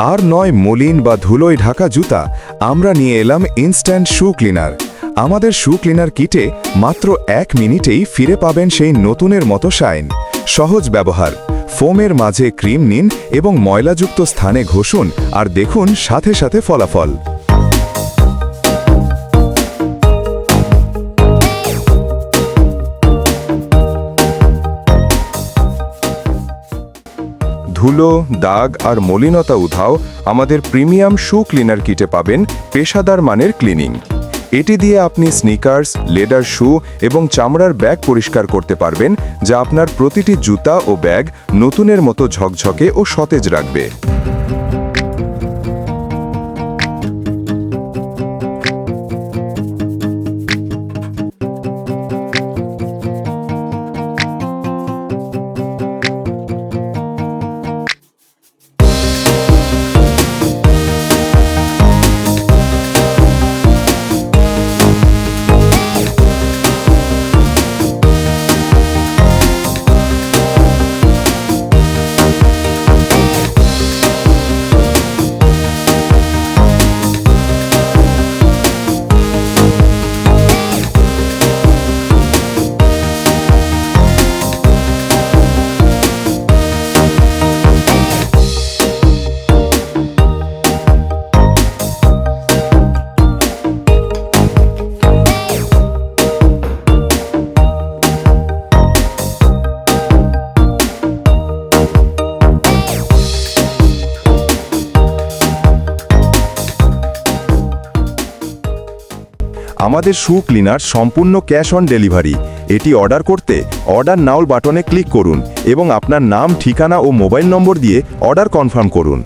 আর নয় মলিন বা ধুলোয় ঢাকা জুতা, আমরা নিয়ে এলাম ইনস্ট্যান্ট শু ক্লিনার। আমাদের শু ক্লিনার কিটে মাত্র 1 মিনিটেই ফিরে পাবেন সেই নতুনের মতো শাইন। সহজ ব্যবহার, ফোমের মাঝে ক্রিম নিন এবং ময়লাযুক্ত স্থানে ঘষুন আর দেখুন সাথে সাথে ফলাফল। ধুলো, দাগ আর মলিনতা উধাও আমাদের প্রিমিয়াম শু ক্লিনার কিটে পাবেন পেশাদার মানের ক্লিনিং। এটি দিয়ে আপনি স্নিকার্স, লেদার শু এবং চামড়ার ব্যাগ পরিষ্কার করতে পারবেন, যা আপনার প্রতিটি জুতা ও ব্যাগ নতুনের মতো ঝকঝকে ও সতেজ রাখবে। আমাদের শু ক্লিনার সম্পূর্ণ ক্যাশ অন ডেলিভারি। এটি অর্ডার করতে অর্ডার নাও বাটনে ক্লিক করুন এবং আপনার নাম, ঠিকানা ও মোবাইল নম্বর দিয়ে অর্ডার কনফার্ম করুন।